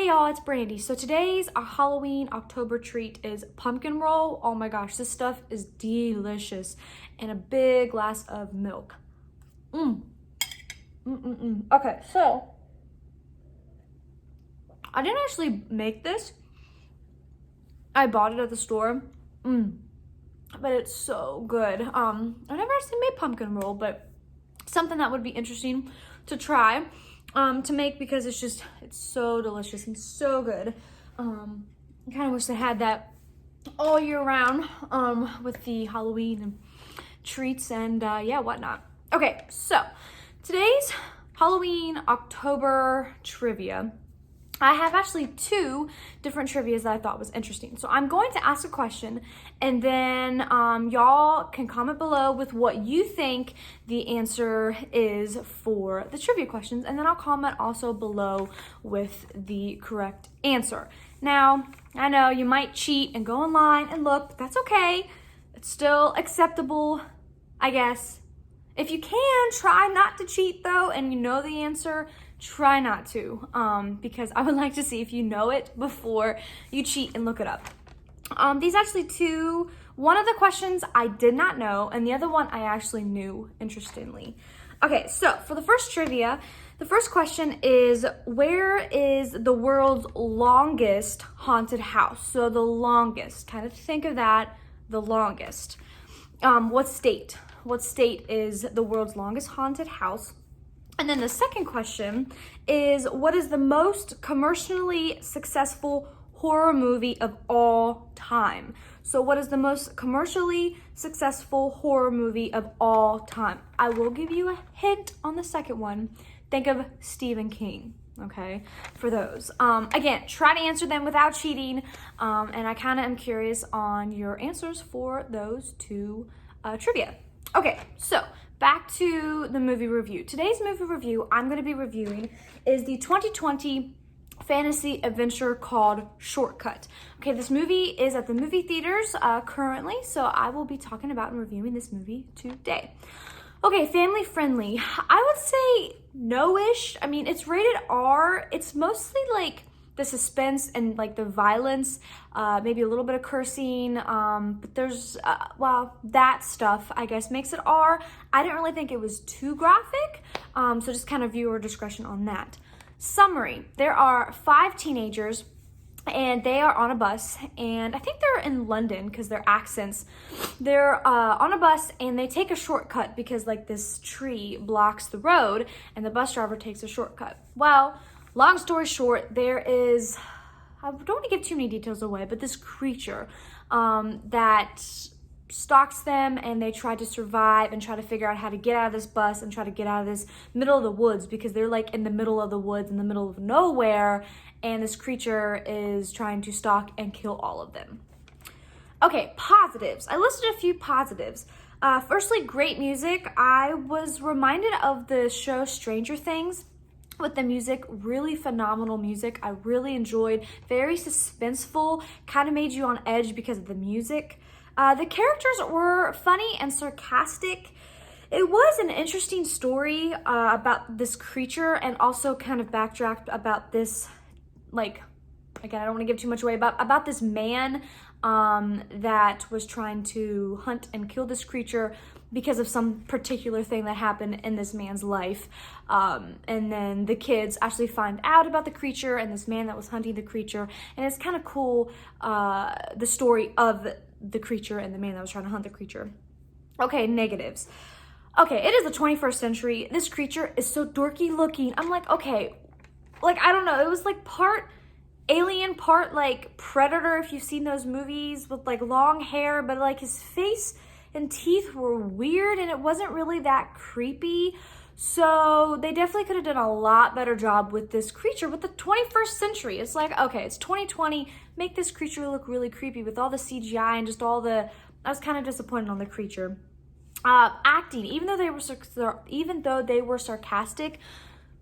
Hey y'all, it's Brandi. So today's Halloween October treat is pumpkin roll. Oh my gosh, this stuff is delicious. And a big glass of milk. Okay, so I didn't actually make this. I bought it at the store. But it's so good. I never actually made pumpkin roll, but something that would be interesting to try to make because it's so delicious and so good. I kind of wish they had that all year round with the Halloween treats and yeah, whatnot. Okay, so today's Halloween October trivia. I have actually two different trivias that I thought was interesting. So I'm going to ask a question and then y'all can comment below with what you think the answer is for the trivia questions. And then I'll comment also below with the correct answer. Now, I know you might cheat and go online and look, but that's okay. It's still acceptable, I guess. If you can, try not to cheat though, and you know the answer, try not to, because I would like to see if you know it before you cheat and look it up. These actually one of the questions I did not know, and the other one I actually knew, interestingly. Okay, so for the first trivia, the first question is, where is the world's longest haunted house? So the longest, kind of think of that, the longest. What state? What state is the world's longest haunted house? And then the second question is, what is the most commercially successful horror movie of all time? So what is the most commercially successful horror movie of all time? I will give you a hint on the second one. Think of Stephen King, okay, for those. Again, try to answer them without cheating, and I kind of am curious on your answers for those two trivia. Okay, so back to the movie review. Today's movie review I'm going to be reviewing is the 2020 fantasy adventure called Shortcut. Okay, this movie is at the movie theaters currently, so I will be talking about and reviewing this movie today. Okay, family friendly. I would say no-ish. I mean, it's rated R. It's mostly like the suspense and like the violence, maybe a little bit of cursing, but there's, well, that stuff, I guess, makes it R. I didn't really think it was too graphic, so just kind of viewer discretion on that. Summary, there are 5 teenagers, and they are on a bus, and I think they're in London because their accents. They're on a bus, and they take a shortcut because like this tree blocks the road, and the bus driver takes a shortcut. Well, long story short, there is, I don't want to give too many details away, but this creature that stalks them, and they try to survive and try to figure out how to get out of this bus and try to get out of this middle of the woods because they're like in the middle of the woods, in the middle of nowhere, and this creature is trying to stalk and kill all of them. Okay, positives. I listed a few positives. Firstly, great music. I was reminded of the show Stranger Things with the music, really phenomenal music. I really enjoyed, very suspenseful, kind of made you on edge because of the music. The characters were funny and sarcastic. It was an interesting story about this creature, and also kind of backtracked about this, like, again, I don't want to give too much away, about this man that was trying to hunt and kill this creature because of some particular thing that happened in this man's life. And then the kids actually find out about the creature and this man that was hunting the creature. And it's kind of cool, the story of the creature and the man that was trying to hunt the creature. Okay, negatives. Okay, it is the 21st century. This creature is so dorky looking. I'm like, okay, like, I don't know. It was like part alien, part like Predator, if you've seen those movies with like long hair, but like his face and teeth were weird and it wasn't really that creepy. So they definitely could have done a lot better job with this creature with the 21st century. It's like, okay, it's 2020, make this creature look really creepy with all the CGI and just all the, I was kind of disappointed on the creature. Acting, even though they were sarcastic,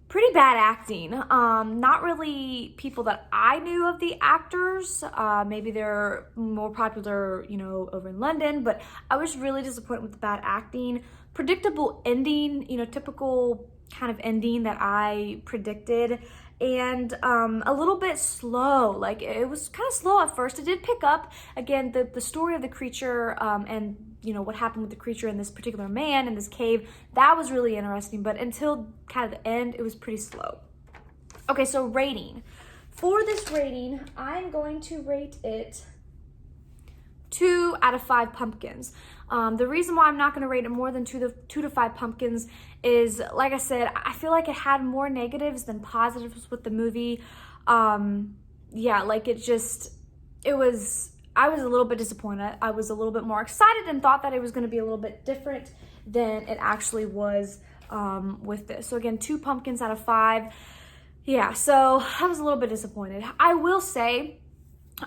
pretty bad acting. Not really people that I knew of the actors. Maybe they're more popular, you know, over in London, but I was really disappointed with the bad acting. Predictable ending, you know, typical kind of ending that I predicted. and a little bit slow. Like, it was kind of slow at first. It did pick up. Again, the story of the creature and, you know, what happened with the creature and this particular man in this cave, that was really interesting. But until kind of the end, it was pretty slow. Okay, so rating. For this rating, I'm going to rate it 2 out of 5 pumpkins. The reason why I'm not going to rate it more than 2 to 5 pumpkins is, like I said, I feel like it had more negatives than positives with the movie. Yeah, like I was a little bit disappointed. I was a little bit more excited and thought that it was going to be a little bit different than it actually was with this. So again, 2 pumpkins out of 5. Yeah, so I was a little bit disappointed. I will say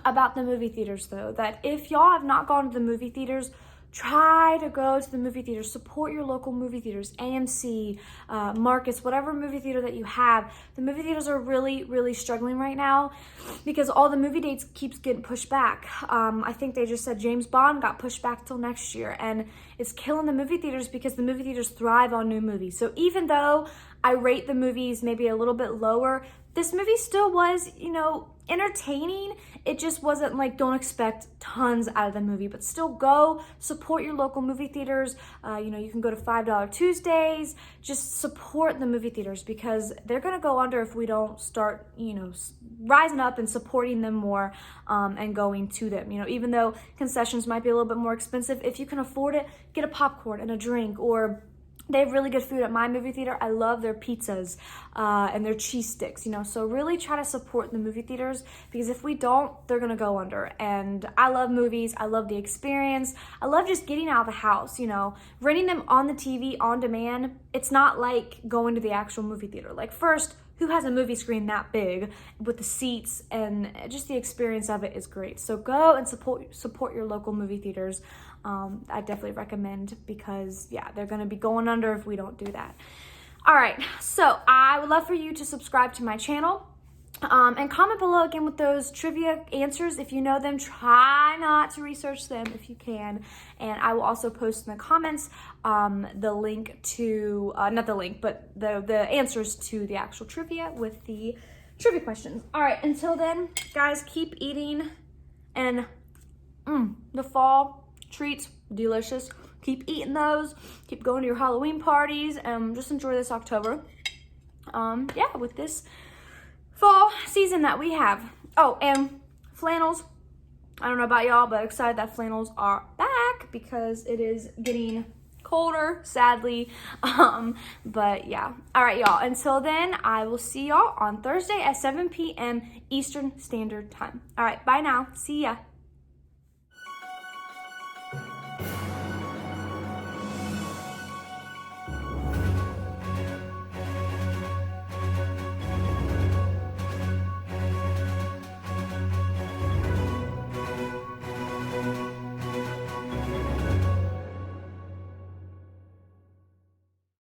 about the movie theaters, though, that if y'all have not gone to the movie theaters, try to go to the movie theaters. Support your local movie theaters, AMC, Marcus, whatever movie theater that you have. The movie theaters are really, really struggling right now because all the movie dates keeps getting pushed back. I think they just said James Bond got pushed back till next year, and it's killing the movie theaters because the movie theaters thrive on new movies. So even though I rate the movies maybe a little bit lower, this movie still was, you know, entertaining. It just wasn't like, don't expect tons out of the movie, but still go support your local movie theaters. You know, you can go to $5 Tuesdays. Just support the movie theaters because they're going to go under if we don't start, you know, rising up and supporting them more and going to them. You know, even though concessions might be a little bit more expensive, if you can afford it, get a popcorn and a drink, or they have really good food at my movie theater. I love their pizzas and their cheese sticks, you know. So really try to support the movie theaters because if we don't, they're going to go under. And I love movies. I love the experience. I love just getting out of the house, you know. Renting them on the TV on demand, it's not like going to the actual movie theater. Like, first, who has a movie screen that big with the seats, and just the experience of it is great. So go and support your local movie theaters. I definitely recommend because, yeah, they're going to be going under if we don't do that. All right, so I would love for you to subscribe to my channel and comment below again with those trivia answers. If you know them, try not to research them if you can. And I will also post in the comments the link to, not the link, but the answers to the actual trivia with the trivia questions. All right, until then, guys, keep eating, and the fall treats, delicious. Keep eating those. Keep going to your Halloween parties, and just enjoy this October. Yeah, with this fall season that we have. Oh, and flannels. I don't know about y'all, but excited that flannels are back because it is getting colder, sadly. But yeah. All right, y'all. Until then, I will see y'all on Thursday at 7 p.m. Eastern Standard Time. All right, bye now. See ya.